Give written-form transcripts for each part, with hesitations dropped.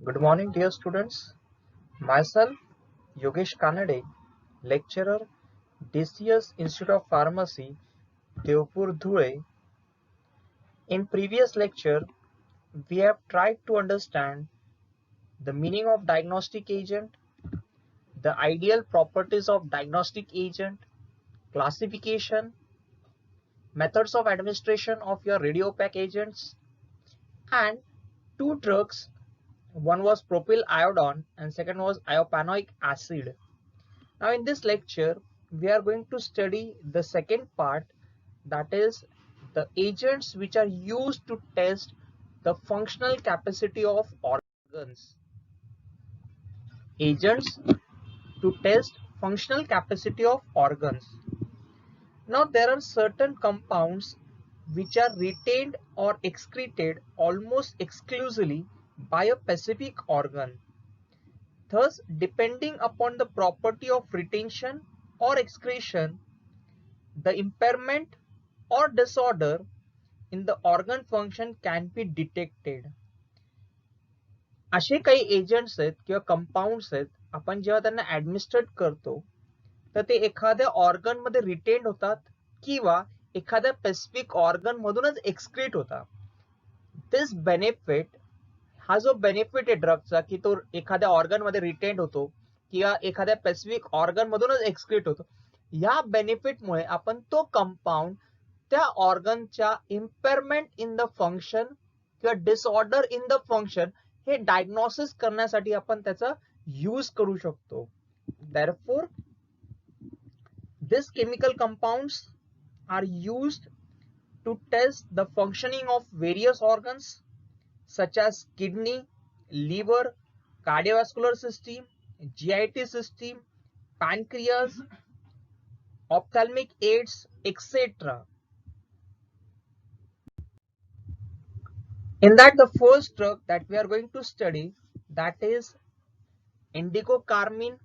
Good morning, dear students. Myself, Yogesh Kanade, lecturer, DCS Institute of Pharmacy, Devpur, Dhule. In previous lecture, we have tried to understand the meaning of diagnostic agent, the ideal properties of diagnostic agent, classification, methods of administration of your radiopaque agents, and two drugs. One was propyl iodine and second was iopanoic acid. Now in this lecture, we are going to study the second part, that is the agents which are used to test the functional capacity of organs. Agents to test functional capacity of organs. Now there are certain compounds which are retained or excreted almost exclusively by a specific organ. Thus, depending upon the property of retention or excretion, the impairment or disorder in the organ function can be detected. असे काही agents आहेत किंवा compounds आहेत, आपण जेव्हा त्यांना administrate करतो तर ते एखाद्या ऑर्गन मध्ये रिटेन्ड होतात किंवा एखाद्या स्पेसिफिक ऑर्गन मधूनच एक्सक्रीट होतात. दिस बेनिफिट, हा जो बेनिफिट आहे ड्रगचा की तो एखाद्या ऑर्गन मध्ये रिटेन्ड होतो किंवा एखाद्या स्पेसिफिक ऑर्गन मधूनच एक्सक्रीट होतो, या बेनिफिटमुळे आपण तो कंपाऊंड त्या ऑर्गनच्या इम्पेअरमेंट इन द फंक्शन किंवा डिसऑर्डर इन द फंक्शन हे डायग्नोसिस करण्यासाठी आपण त्याचा यूज करू शकतो. Therefore, these chemical compounds are used to test the functioning of various organs such as kidney, liver, cardiovascular system, GIT system, pancreas, ophthalmic aids, etc. In that, the first drug that we are going to study, that is indigocarmine,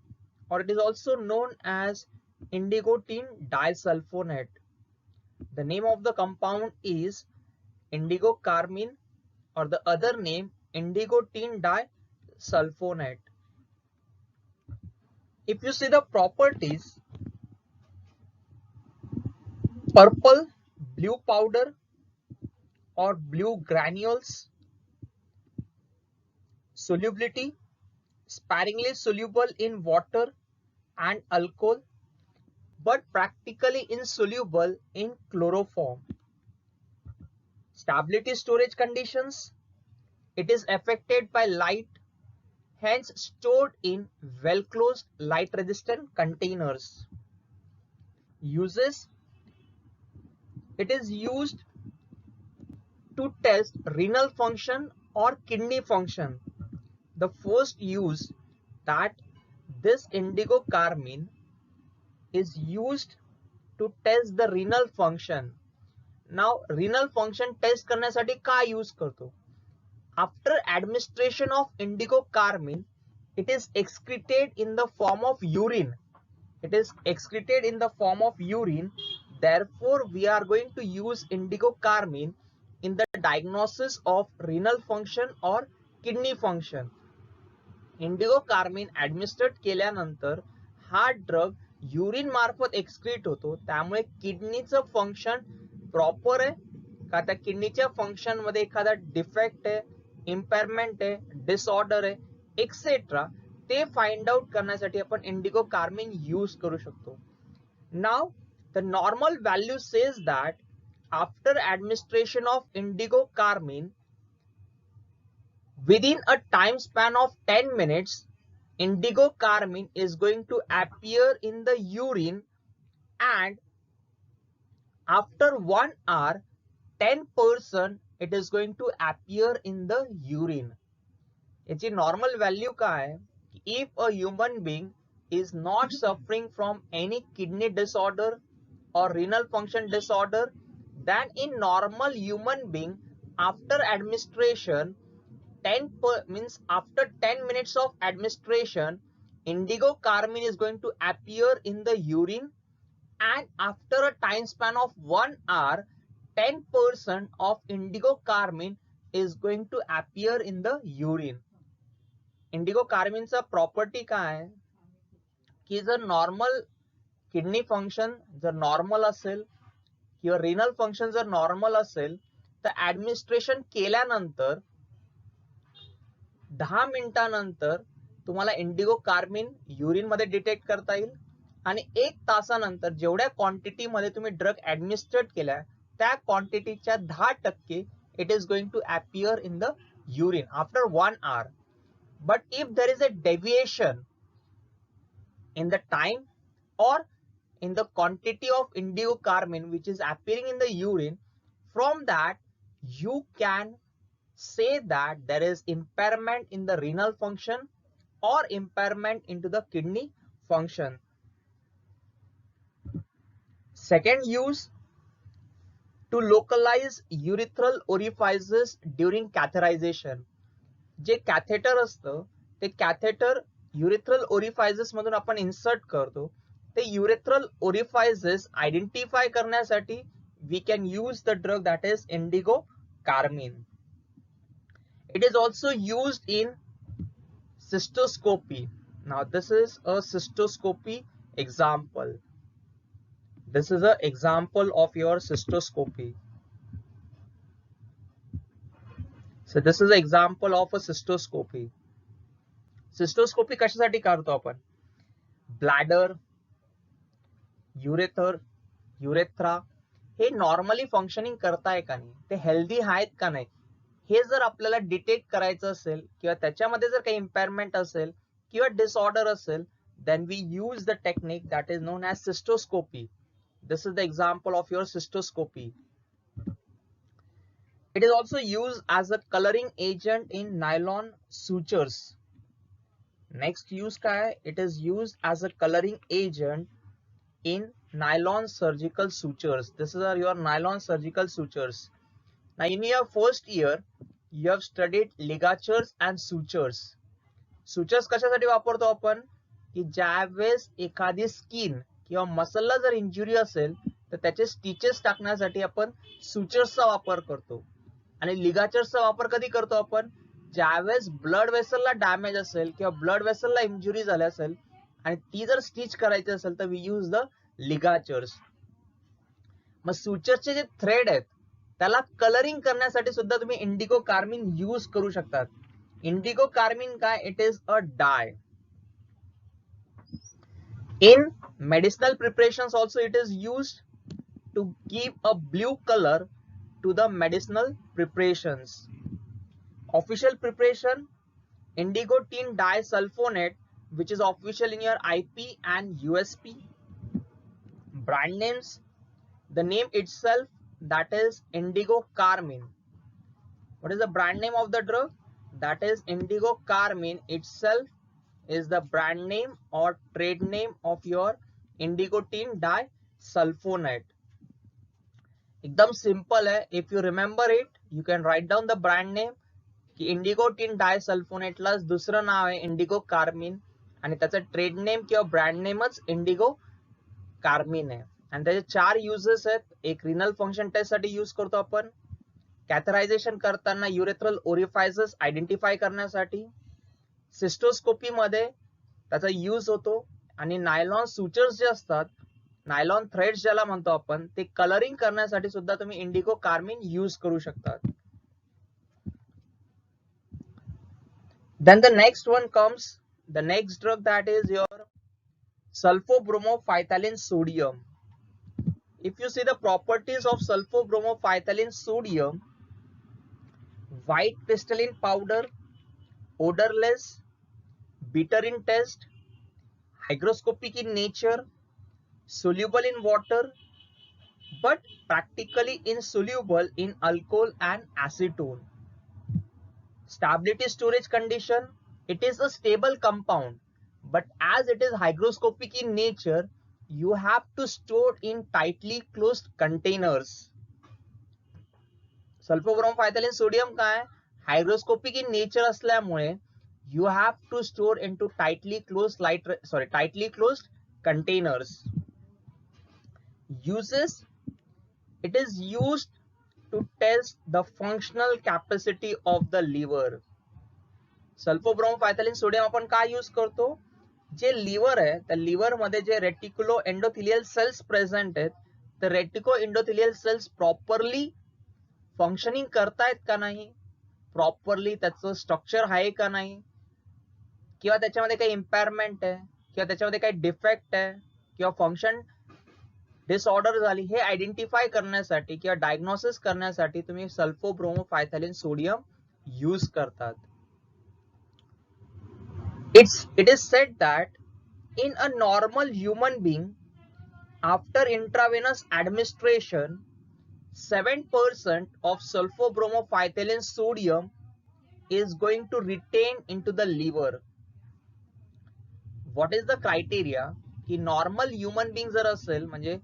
or it is also known as indigotine disulfonate. The name of the compound is indigocarmine, or the other name indigotine disulfonate. If you see the properties, purple blue powder or blue granules, solubility sparingly soluble in water and alcohol, but practically insoluble in chloroform. Stability storage conditions, it is affected by light, hence stored in well closed light resistant containers. Uses, it is used to test renal function or kidney function. The first use that this indigocarmine is used to test the renal function. Now renal function test करण्यासाठी काय use करतो? After administration of indigocarmine, it is excreted in the form of urine. It is excreted in the form of urine. Therefore, we are going to use indigocarmine in the diagnosis of renal function or kidney function. इंडिगोकार्मिन administrate केल्यानंतर हा drug urine मार्फत excrete होतो, त्यामुळे किडनीचं function proper आहे का, त्या किडनीच्या function मध्ये एखादा डिफेक्ट आहे, इम्पेअरमेंट आहे, डिसऑर्डर आहे, एक्सेट्रा, ते फाइंड आउट करण्यासाठी आपण इंडिगोकार्मिन यूज करू शकतो. Now the normal value says that after administration of indigo carmine, within a time span of 10 minutes, indigocarmine is going to appear in the urine, and after 1 hour, 10% it is going to appear in the urine. its normal value काय आहे? If a human being is not suffering from any kidney disorder or renal function disorder, then in normal human being, after administration, means after 10 minutes of administration, indigocarmine is going to appear in the urine, and after a time span of 1 hour, 10% of indigocarmine is going to appear in the urine. Indigo कार्मिनचा property काय आहे की जर normal kidney function जर normal असेल किंवा renal function जर normal असेल तर ऍडमिनिस्ट्रेशन केल्यानंतर 10 मिनिटांनंतर तुम्हाला इंडिगो कार्मिन युरिन मध्ये डिटेक्ट करता येईल आणि 1 तासानंतर जेवढ्या क्वांटिटी मध्ये तुम्ही ड्रग ऍडमिनिस्ट्रेट केलाय त्या क्वांटिटीच्या 10% it is going to appear in the urine after 1 hour. But if there is a deviation in the time or in the quantity of indigo carmine which is appearing in the urine, from that you can say that there is impairment in the renal function or impairment into the kidney function. Second use, to localize urethral orifices during catheterization. J catheter असतं ते catheter urethral ओरिफायसेस मधून आपण insert करतो. ते urethral orifices identify करण्यासाठी we can use the drug that is indigo carmine. It is also used in cystoscopy. Now this is a cystoscopy example. This is an example of your cystoscopy. So this is an example of a cystoscopy. Cystoscopy कशासाठी करतो आपण? Bladder, urethra हे normally functioning करताय का नाही, ते healthy आहेत का नाही, हे जर आपल्याला डिटेक्ट करायचं असेल किंवा त्याच्यामध्ये जर काही इम्पेअरमेंट असेल किंवा डिसऑर्डर असेल, then we use the technique that is known as cystoscopy. This is the example of your cystoscopy. It is also used as a coloring agent in nylon sutures. Next use का है? It is used as a coloring agent in nylon surgical sutures. This are your nylon surgical sutures. Now in your first year you have studied ligatures and sutures. Sutures कशासाठी वापरतो आपण की ज्यावेळेस एखादी skin किंवा मसलला जर इंजुरी असेल तर त्याचे स्टिचेस टाकण्यासाठी आपण सुचर्सचा वापर करतो. आणि लिगाचर्सचा वापर कधी करतो आपण? ज्यावेळेस ब्लड वेसलला डॅमेज असेल किंवा ब्लड वेसलला इंजुरी झाली असेल आणि ती जर स्टिच करायची असेल तर वी यूज द लिगाचर्स. मग सुचरचे जे थ्रेड आहेत त्याला कलरिंग करण्यासाठी सुद्धा तुम्ही इंडिगो कार्मिन यूज करू शकतात. इंडिगो कार्मिन काय? It is a dye. In medicinal preparations also it is used to give a blue color to the medicinal preparations. Official preparation, indigo tin disulfonate, which is official in your IP and USP. Brand names, the name itself, that is indigo carmine. What is the brand name of the drug? That is indigo carmine itself is the brand name or trade name of your indigo tin disulfonate. एकदम simple है. If you remember it, you can write down the brand name. की Indigo tin डायसल्फोनेटला दुसरं नाव आहे Indigo carmine आणि त्याचं trade name किंवा brand नेमच Indigo carmine आहे. आणि त्याचे 4 युजेस आहेत. एक रिनल फंक्शन टेस्ट साठी यूज करतो आपण, कॅथरायझेशन करताना युरेथ्रल ओरिफायसेस आयडेंटिफाय करण्यासाठी, सिस्टोस्कोपी मध्ये त्याचा यूज होतो आणि नायलॉन सुचर्स जे असतात, नायलॉन थ्रेड्स ज्याला म्हणतो आपण, ते कलरिंग करण्यासाठी सुद्धा तुम्ही इंडिगो कार्मिन यूज करू शकतात. Then the next one comes, the next drug, that is your sulfobromophythalin sodium. If you see the properties of sulfobromophythalin sodium, white crystalline powder, odorless, bitter in taste, hygroscopic in nature, soluble in water, but practically insoluble in alcohol and acetone. Stability storage condition, it is a stable compound, but as it is hygroscopic in nature, you have to store in tightly closed containers. Sulfobromophthalein sodium काय? Hygroscopic in nature असल्यामुळे you have to store into tightly closed containers. Uses, it is used to test the functional capacity of the liver. Sulfobromophthalein sodium आपण काय use करतो, जे liver आहे त्या liver मध्ये जे रेटिक्युलो endothelial sales present आहेत, तर रेटिको endothelial sales properly functioning करतायत का नाही, प्रॉपरली त्याचं स्ट्रक्चर आहे का नाही, किंवा त्याच्यामध्ये काही इम्पेअरमेंट आहे किंवा त्याच्यामध्ये काही डिफेक्ट आहे किंवा फंक्शन डिसऑर्डर झाली, हे आयडेंटिफाय करण्यासाठी किंवा डायग्नोसिस करण्यासाठी तुम्ही सल्फोब्रोमोफायथालीन सोडियम यूज करतात. It is said that in a normal human being, after intravenous administration, 7% of sulfobromophythalin sodium is going to retain into the liver. What is the criteria की normal human being जर असेल, म्हणजे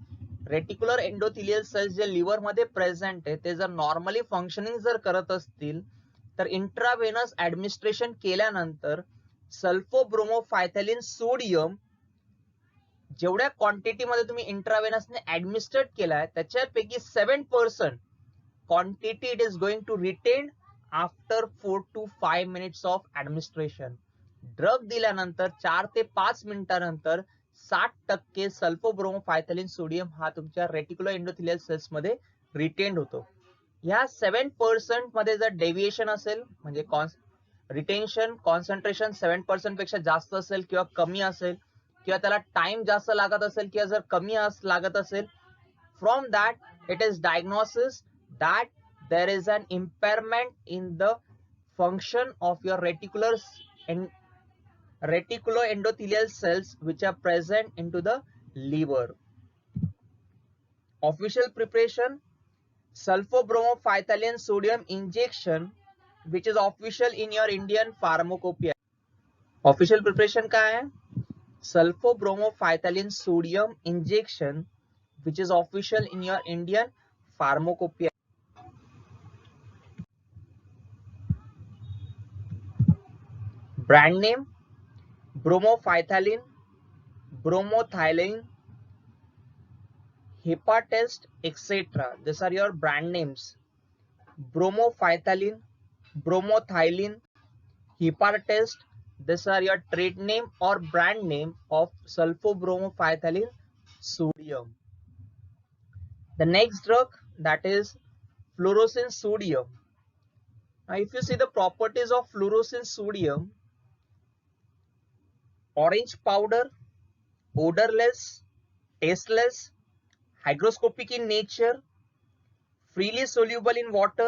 reticular endothelial sales जे liver मध्ये present आहे ते जर normally functioning जर करत असतील, तर इंट्राव्हेनस ऍडमिनिस्ट्रेशन केल्यानंतर सल्फोब्रोमोफायथालीन सोडियम जेवढ्या क्वांटिटी मध्ये तुम्ही इंट्राव्हेनसने ऍडमिनिस्ट्रेट केलाय त्याच्यापैकी 7% quantity it is going to retain after 4 to 5 minutes of administration. Drug दिल्यानंतर 4 ते 5 मिनिटांनंतर 60% सल्फोब्रोमोफायथालीन सोडियम हा तुमच्या रेटिक्युलर एंडोथिलियल सेल्स मध्ये रिटेन्ड होतो. या 7% मध्ये जर डेव्हिएशन असेल, म्हणजे रिटेन्शन कॉन्सन्ट्रेशन 7% पेक्षा जास्त असेल किंवा कमी असेल किंवा त्याला टाइम जास्त लागत असेल किंवा जर कमी लागत असेल, from that it is diagnosis that there is an impairment in the function of your reticuloendothelial cells which are present into the liver. Official preparation: sulfobromophythalin sodium injection, which is official in your Indian pharmacopoeia. Official preparation काय है? Sulfobromophythalin sodium injection, which is official in your Indian pharmacopoeia. Brand name: bromophythalin, bromothiolane, Hepatest, etc. These are your brand names. Bromophythalin, bromothiolane, Hepatest. These are your trade name or brand name of sulfobromophythalin sodium. The next drug, that is fluorosin sodium. Now, if you see the properties of fluorosin sodium: orange powder, odorless, tasteless, hygroscopic in nature, freely soluble in water,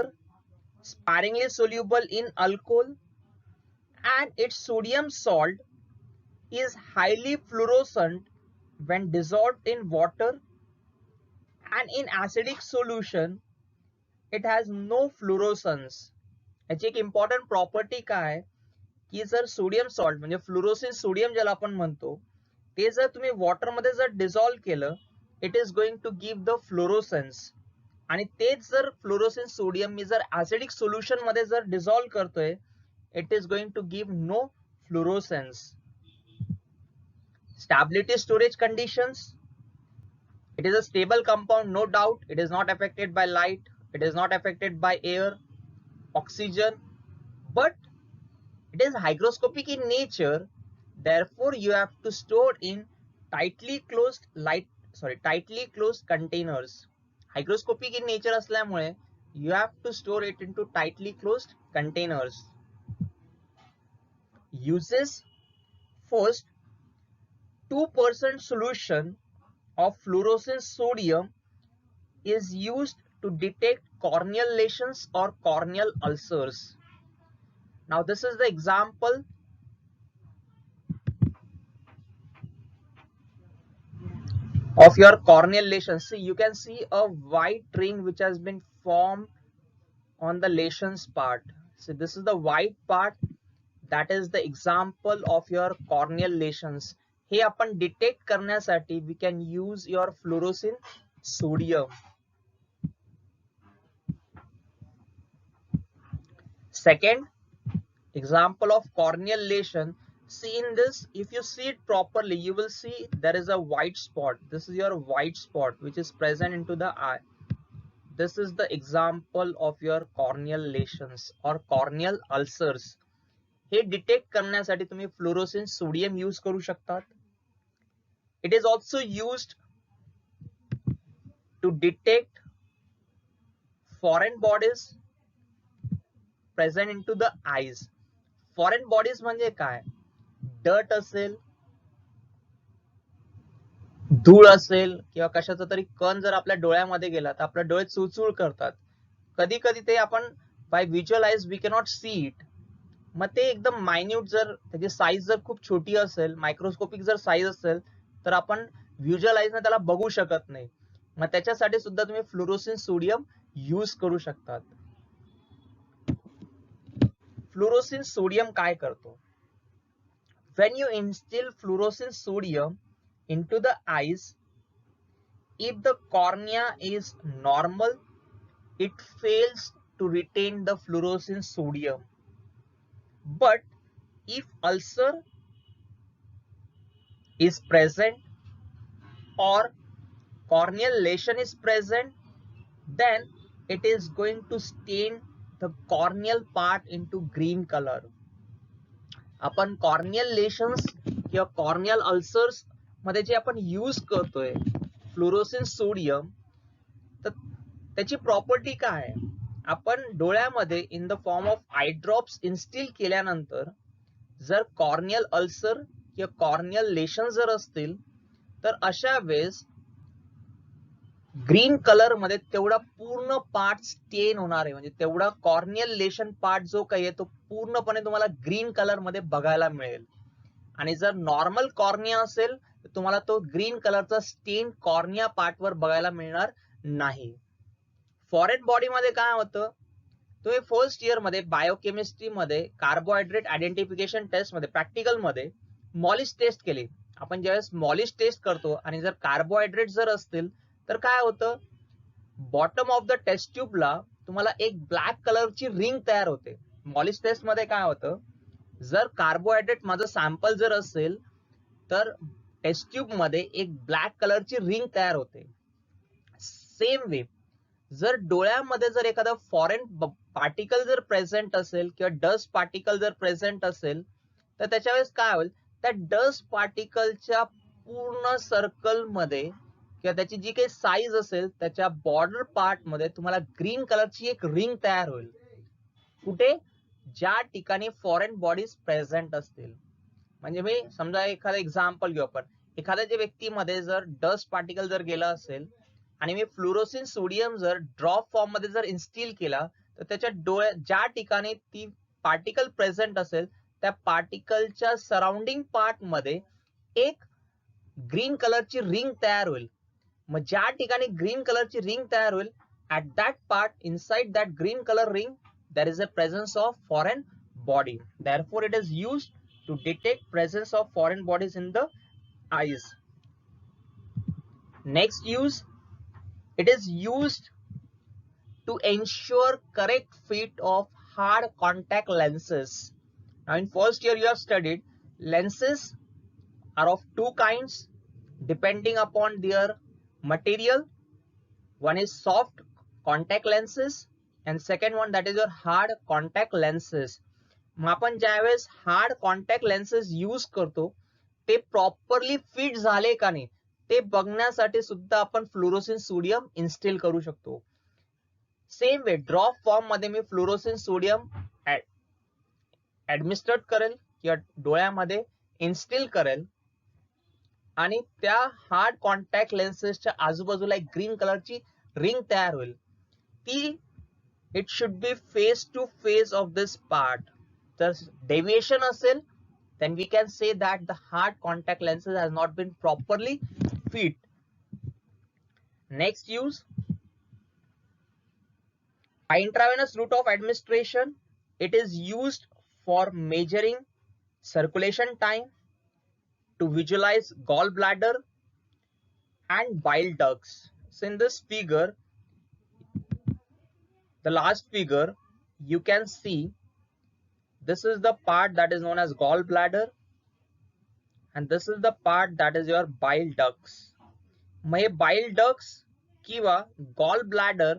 sparingly soluble in alcohol, and its sodium salt is highly fluorescent when dissolved in water, and in acidic solution it has no fluorescence. याची एक important property काय की जर sodium salt म्हणजे fluorescein sodium ज्याला आपण म्हणतो, ते जर तुम्ही वॉटर मध्ये जर डिझॉल्व केलं, it is going to give the fluorescence. आणि तेच जर फ्लोरोसिन सोडियम मी जर ऍसिडिक सोल्युशन मध्ये जर डिझॉल्व करतोय, it is going to give no fluorescence. Stability storage conditions: it is a stable compound, no doubt. It is not affected by light, it is not affected by air, oxygen, but it is hygroscopic in nature. Therefore you have to store in tightly closed containers. Hygroscopic in nature असल्यामुळे you have to store it into tightly closed containers. Uses: first, 2% solution of fluorosin sodium is used to detect corneal lesions or corneal ulcers. Now this is the example of your corneal lesions. See, you can see a white ring which has been formed on the lesions part. So this is the white part, that is the example of your corneal lesions. हे आपण detect करण्यासाठी we can use your fluorosin sodium. Second example of corneal lesion: see in this, if you see it properly, you will see there is a white spot. This is your white spot which is present into the eye. This is the example of your corneal lesions or corneal ulcers. हे detect करण्यासाठी तुम्ही fluorescent sodium use करू शकतात. It is also used to detect foreign bodies present in to the eyes. Foreign bodies म्हणजे काय? Dirt असेल, धूळ असेल किंवा कशाचा तरी कण जर आपल्या डोळ्यामध्ये गेला तर आपले डोळे चुळचुळ करतात. कधी कधी ते आपण by visualise we cannot see it. मग ते एकदम मायन्यूट, जर त्याची साईज जर खूप छोटी असेल, मायक्रोस्कोपिक जर साईज असेल, तर आपण व्हिज्युअलाइज ने त्याला बघू शकत नाही. मग त्याच्यासाठी सुद्धा तुम्ही फ्लोरोसेंट सोडियम यूज करू शकतात. फ्लोरोसेंट सोडियम काय करतो? When you instill fluorescent sodium into the eyes, if the cornea is normal, it fails to retain the fluorescent sodium. But if ulcer is present or corneal lesion is present, then it is going to stain the corneal part into green color. आपण corneal लेशन्स किंवा corneal ulcers मध्ये जे आपण use करतोय fluorescent sodium, तर त्याची property काय आहे? आपण डोळ्यामध्ये in the form of eye drops instil केल्यानंतर जर कॉर्नियल अल्सर किंवा कॉर्नियल लेशन जर असतील, तर अशा वेळेस ग्रीन कलर मध्ये तेवढा पूर्ण पार्ट स्टेन होणार आहे. म्हणजे तेवढा कॉर्नियल लेशन पार्ट जो काही आहे तो पूर्णपणे तुम्हाला ग्रीन कलर मध्ये बघायला मिळेल. आणि जर नॉर्मल कॉर्निया असेल तर तुम्हाला तो ग्रीन कलरचा स्टेन कॉर्निया पार्ट वर बघायला मिळणार नाही. फॉरेन बॉडी मध्ये काय होतं? तुम्ही फर्स्ट इयर मध्ये बायोकेमिस्ट्री मध्ये कार्बोहायड्रेट आयडेंटिफिकेशन टेस्ट मध्ये प्रॅक्टिकल मध्ये मॉलिश टेस्ट केली. आपण ज्यावेळेस मॉलिश टेस्ट करतो आणि जर कार्बोहायड्रेट जर असतील तर काय होतं? बॉटम ऑफ द टेस्ट ट्यूबला तुम्हाला एक ब्लॅक कलरची रिंग तयार होते. मॉलिश टेस्ट मध्ये काय होतं? जर कार्बोहायड्रेट माझं सॅम्पल जर असेल तर टेस्ट ट्यूब मध्ये एक ब्लॅक कलरची रिंग तयार होते. सेम वे जर डोळ्यामध्ये जर एखादा फॉरेन पार्टिकल जर प्रेझेंट असेल किंवा डस्ट पार्टिकल जर प्रेझेंट असेल, तर त्याच्या वेळेस काय होईल? त्या डस्ट पार्टिकलच्या पूर्ण सर्कल मध्ये किंवा त्याची जी काही साईज असेल त्याच्या बॉर्डर पार्ट मध्ये तुम्हाला ग्रीन कलरची एक रिंग तयार होईल. कुठे? ज्या ठिकाणी फॉरेन बॉडीज प्रेझेंट असतील. म्हणजे मी समजा एखादा एक्झाम्पल घेऊ आपण. एखाद्या व्यक्तीमध्ये जर डस्ट पार्टिकल जर गेला असेल आणि मी फ्लोरोसेंट सोडियम जर ड्रॉप फॉर्म मध्ये जर इन्स्टिल केला, तर त्याच्या डोळ्या ज्या ठिकाणी ती पार्टिकल प्रेझेंट असेल त्या पार्टिकलच्या सराउंडिंग पार्ट मध्ये एक ग्रीन कलरची रिंग तयार होईल. मग ज्या ठिकाणी ग्रीन कलरची रिंग तयार होईल, at that part inside that green color ring there is a presence of foreign body. Therefore it is used to detect presence of foreign bodies in the eyes. Next use, it is used to ensure correct fit of hard contact lenses. Now in first year you have studied lenses are of two kinds depending upon their material. One is soft contact lenses and second one that is your hard contact lenses. मग आपण ज्यावेळेस hard contact lenses use करतो ते properly fit झाले का नाही ते बघण्यासाठी सुद्धा आपण फ्लोरोसेंट सोडियम इन्स्टिल करू शकतो. सेम वे ड्रॉप फॉर्म मध्ये मी फ्लोरोसेंट सोडियम ऍडमिनिस्ट्रेट करेल किंवा डोळ्यामध्ये इन्स्टिल करेल आणि त्या हार्ड कॉन्टॅक्ट लेन्सेसच्या आजूबाजूला एक ग्रीन कलरची रिंग तयार होईल. ती it should be face to face of this part. जर डेविएशन असेल then we can say that the hard contact lenses has not been properly fit. Next use, by intravenous route of administration, it is used for measuring circulation time, to visualize gallbladder and bile ducts. So in this figure, the last figure, you can see this is the part that is known as gallbladder and this is the part that is your bile ducts. मग हे bile ducts किंवा gallbladder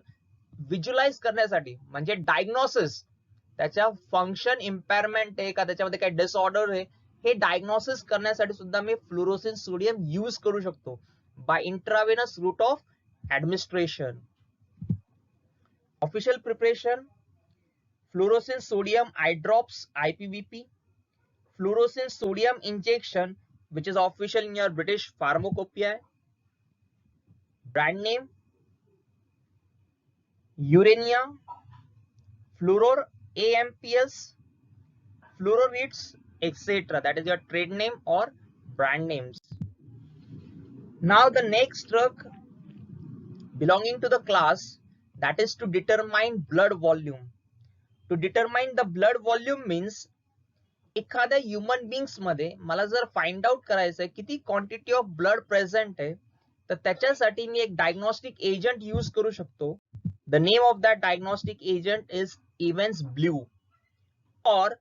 visualise करण्यासाठी म्हणजे diagnosis त्याच्या function इम्पेअरमेंट आहे का त्याच्यामध्ये काही डिसऑर्डर आहे हे डायग्नोसिस करण्यासाठी सुद्धा मी फ्लोरोसिन सोडियम यूज करू शकतो by intravenous route of administration. Official preparation fluorescein sodium eye drops IPVP, fluorescein sodium injection which is official in your British Pharmacopoeia. Brand name Urania, Fluoror AMPS, Fluororids, etc. That is your trade name or brand names. Now the next drug belonging to the class, that is to determine blood volume. To determine the blood volume means एखाद्या human बिंग्स मध्ये मला जर find out करायचंय किती quantity of blood present आहे तर त्याच्यासाठी मी एक डायग्नोस्टिक एजंट यूज करू शकतो. The name of that diagnostic agent is Evans blue or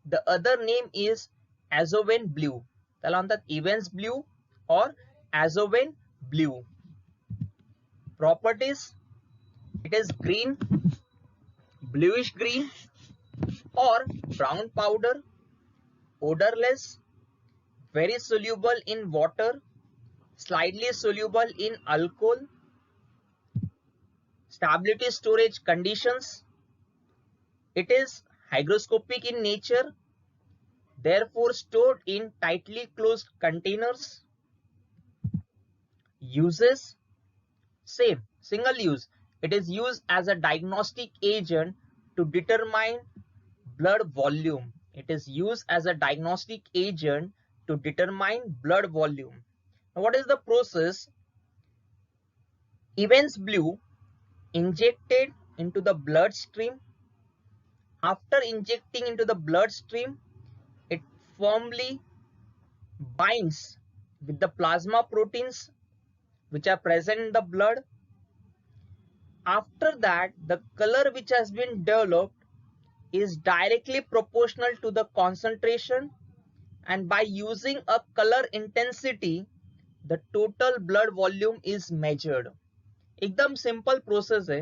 the other name is azovan blue. त्याला म्हणतात Evans blue or azovan blue. Properties it is green, bluish green or brown powder, odorless, very soluble in water, slightly soluble in alcohol, stability storage conditions, it is hygroscopic in nature, therefore stored in tightly closed containers. Uses same, single use, it is used as a diagnostic agent to determine blood volume. It is used as a diagnostic agent to determine blood volume. Now, what is the process? Evans blue injected into the bloodstream. After injecting into the bloodstream, it firmly binds with the plasma proteins which are present in the blood. After that, the color which has been developed is directly proportional to the concentration, and by using a color intensity the total blood volume is measured. एकदम simple process आहे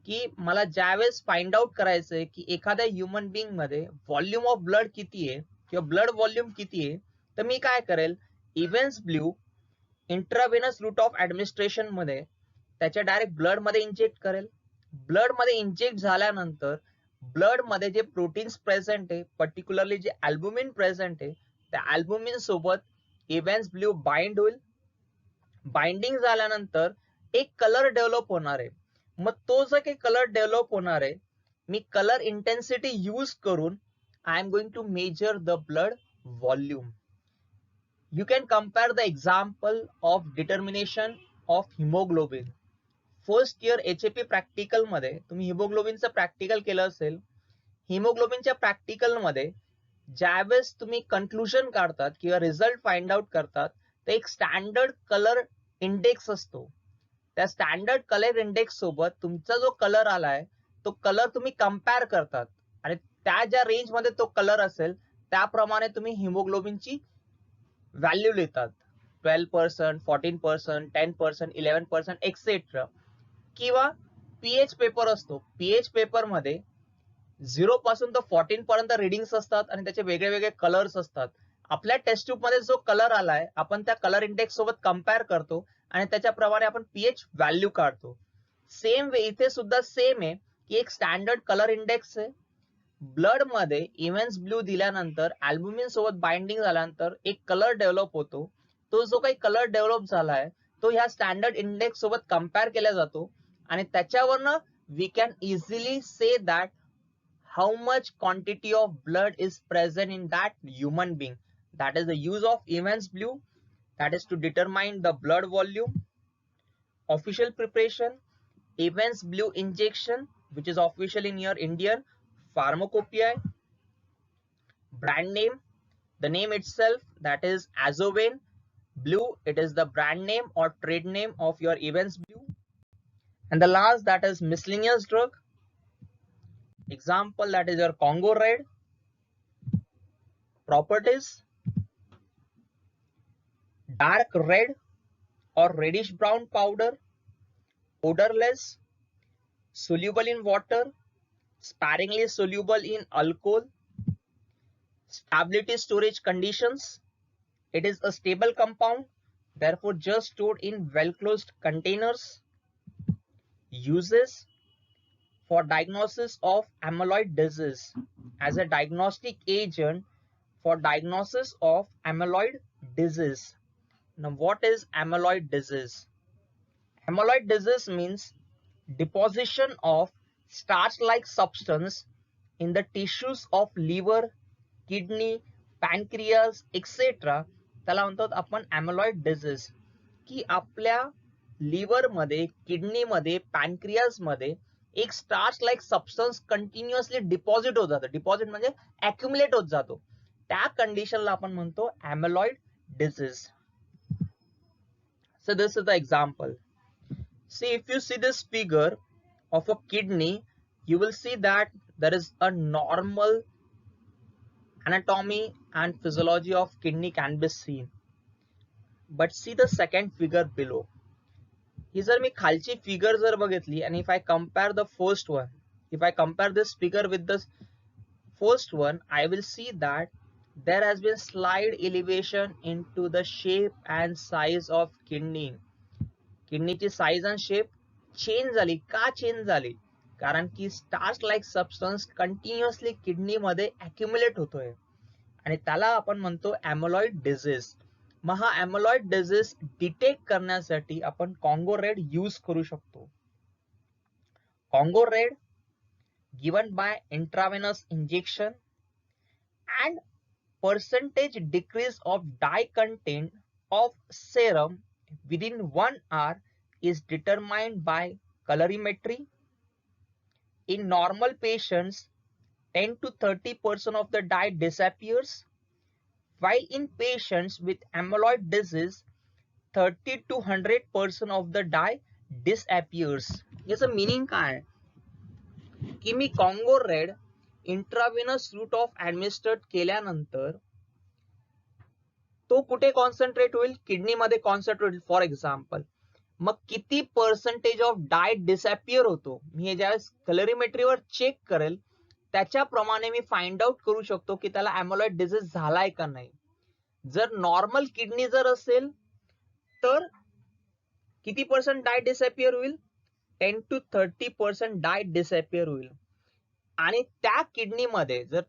की मला ज्यावेळेस find out करायचंय की एखाद्या human being मध्ये volume of blood किती आहे किंवा ब्लड व्हॉल्यूम किती आहे तर मी काय करेल Evans blue intravenous route of administration मध्ये त्याच्या डायरेक्ट ब्लड मध्ये इंजेक्ट करेल. ब्लड मध्ये इंजेक्ट झाल्यानंतर ब्लड मध्ये जे प्रोटीन्स प्रेझेंट आहे पर्टिक्युलरली जे अल्बुमिन प्रेझेंट आहे त्या अल्बुमिन सोबत इव्हेन्स ब्ल्यू बाइंड होईल. बाइंडिंग झाल्यानंतर एक कलर डेव्हलप होणार आहे. मग तो जो काही कलर डेव्हलप होणार आहे मी कलर इंटेन्सिटी यूज करून I am going to measure the blood volume. You can compare the example of determination of haemoglobin. First year HAP practical मध्ये तुम्ही हिमोग्लोबिनचं प्रॅक्टिकल केलं असेल. हिमोग्लोबिनच्या प्रॅक्टिकल मध्ये ज्यावेळेस तुम्ही कन्क्लुजन काढतात किंवा रिझल्ट फाइंड आउट करतात तर एक स्टँडर्ड कलर इंडेक्स असतो. त्या स्टँडर्ड कलर इंडेक्स सोबत तुमचा जो कलर आलाय तो कलर तुम्ही कम्पेअर करतात आणि त्या ज्या रेंज मध्ये तो कलर असेल त्याप्रमाणे तुम्ही हिमोग्लोबिनची व्हॅल्यू लिहितात. 12%, 14%, 10%, 11% एक्सेट्रा. किंवा पीएच पेपर असतो. पीएच पेपर मध्ये 0 पासून तर 14 पर्यंत रिडिंग्स असतात आणि त्याचे वेगळे वेगळे कलर्स असतात. आपल्या टेस्ट ट्यूब मध्ये जो कलर आलाय आपण त्या कलर इंडेक्स सोबत कम्पेअर करतो आणि त्याच्याप्रमाणे आपण पीएच व्हॅल्यू काढतो. सेम वे इथे सुद्धा सेम आहे की एक स्टँडर्ड कलर इंडेक्स आहे. ब्लड मध्ये इव्हेन्स ब्ल्यू दिल्यानंतर अल्बुमिन सोबत बाइंडिंग झाल्यानंतर एक कलर डेव्हलप होतो. तो जो काही कलर डेव्हलप झालाय तो ह्या स्टँडर्ड इंडेक्स सोबत कम्पेअर केला जातो आणि त्याच्यावरनं we can easily say that how much quantity of blood is present in that human being. That is the use of Evans blue, that is to determine the blood volume. Official preparation Evans blue injection which is official in your Indian Pharmacopoeia. Brand name, the name itself, that is A'zovane blue, it is the brand name or trade name of your Evans blue. And the last, that is miscellaneous drug. Example, that is your Congo red. Properties: dark red or reddish brown powder, odorless, soluble in water, sparingly soluble in alcohol, stability storage conditions. It is a stable compound, therefore just stored in well-closed containers. Uses for diagnosis of amyloid disease as a diagnostic agent for diagnosis of amyloid disease. Now, what is amyloid disease? Amyloid disease means deposition of starch-like substance in the tissues of liver, kidney, pancreas, etc. त्याला म्हणतात आपण amyloid disease. की आपल्या liver मध्ये, kidney मध्ये, pancreas मध्ये एक starch like substance continuously deposit होत जातं. डिपॉझिट म्हणजे अक्युमुलेट होत जातो. त्या कंडिशनला आपण म्हणतो amyloid disease. So this is the example. See, if you see this figure of a kidney, you will see that there is a normal anatomy and physiology of kidney can be seen. But see the second figure below. ही जर मी खालची figure जर बघितली and if I compare the first one, if I compare this figure with the first one, I will see that there has been slight elevation into the shape and size of kidney. किडनीची size आणि shape change झाली. का change झाली? कारण की starch like substance continuously kidney मध्ये accumulate होतोय आणि त्याला आपण म्हणतो amyloid disease. मग हा amyloid disease डिटेक्ट करण्यासाठी आपण कॉंगो रेड यूज करू शकतो. Congo red given by intravenous injection and percentage decrease of dye content of serum within 1 hour is determined by colorimetry. In normal patients, 10 to 30% of the dye disappears, while in patients with amyloid disease, 30 to 100% of the dye disappears. याचं meaning काय आहे? की मी Congo red intravenous route of administrate केल्यानंतर तो कुठे concentrate होईल? Kidney मध्ये कॉन्सन्ट्रेट होईल. फॉर एक्झाम्पल, मग किती पर्सेंटेज ऑफ डाय डिसअपियर होतो मी हे ज्यावेळेस कलरीमेट्रीवर चेक करेल त्याच्याप्रमाणे मी फाइंड आउट करू शकतो की त्याला amyloid डिसीज झालाय का नाही. जर नॉर्मल किडनी जर असेल तर किती पर्सेंट डाय डिसअपियर होईल? 10 to 30% डाय डिसअपियर होईल. आणि त्या किडनी मध्ये जर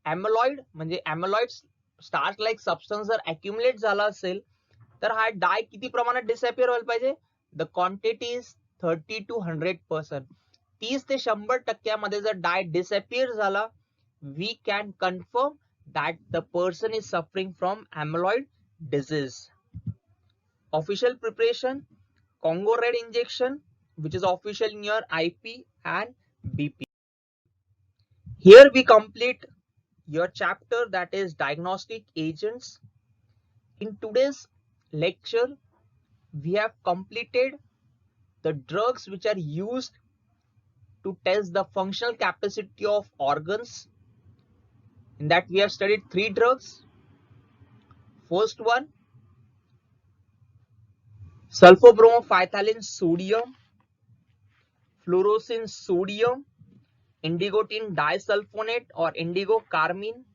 amyloid म्हणजे amyloid स्टार्च लाईक सबस्टन्स जर अक्युमुलेट झाला असेल तर हा डाय किती प्रमाणात डिसअपियर व्हायला पाहिजे? The quantity is 30 to 100%. 30 ते 100% जर डाय डिसअपियर झाला, we can confirm that the person is suffering from amyloid disease. Official preparation, Congo Red injection, which is official in your IP and BP. Here we complete your chapter, that is diagnostic agents. In today's lecture, we have completed the drugs which are used to test the functional capacity of organs. In that we have studied 3 drugs. First one, sulfobromophythalin sodium, fluorosin sodium, indigotin disulfonate or indigocarmine.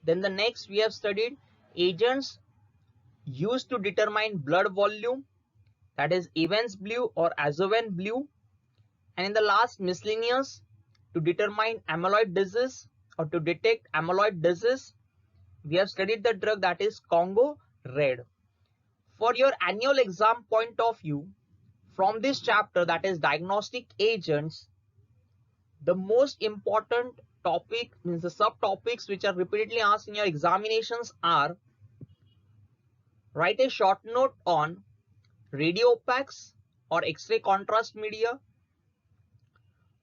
Then the next we have studied agents used to determine blood volume, that is Evans blue or Azovan blue. And in the last, miscellaneous, to determine amyloid disease or to detect amyloid disease, we have studied the drug that is Congo Red. For your annual exam point of view, from this chapter, that is diagnostic agents, the most important topic means the subtopics which are repeatedly asked in your examinations are: write a short note on radio opaques or X-ray contrast media,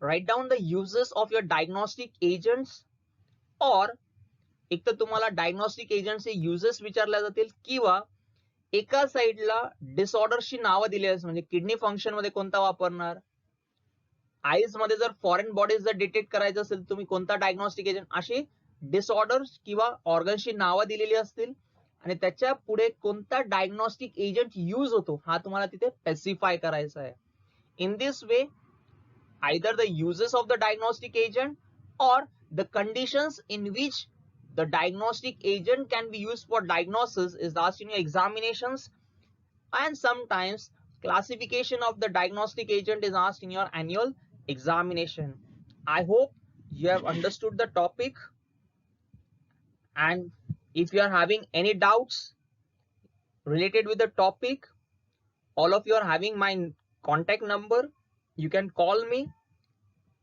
write down the uses of your diagnostic agents, or एक तर तुम्हाला diagnostic एजंटचे uses विचारले जातील किंवा एका साइडला डिसऑर्डरची नावं दिली आहेत, म्हणजे किडनी फंक्शन मध्ये कोणता वापरणार, आईज मध्ये जर फॉरेन बॉडीज जर डिटेक्ट करायचं असेल तुम्ही कोणता डायग्नोस्टिक एजंट, अशी डिसऑर्डर्स किंवा ऑर्गन्सची नावं दिलेली असतील आणि त्याच्या पुढे कोणता डायग्नोस्टिक एजंट यूज होतो हा तुम्हाला तिथे स्पेसिफाय करायचा आहे. In this way, either the uses of the diagnostic agent or the conditions in which the diagnostic agent can be used for diagnosis is asked in your examinations, and sometimes classification of the diagnostic agent is asked in your annual examination. I hope you have understood the topic, and if you are having any doubts related with the topic, all of you are having my contact number. You can call me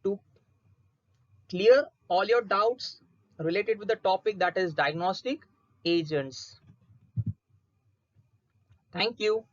to clear all your doubts related with the topic, that is diagnostic agents. Thank you.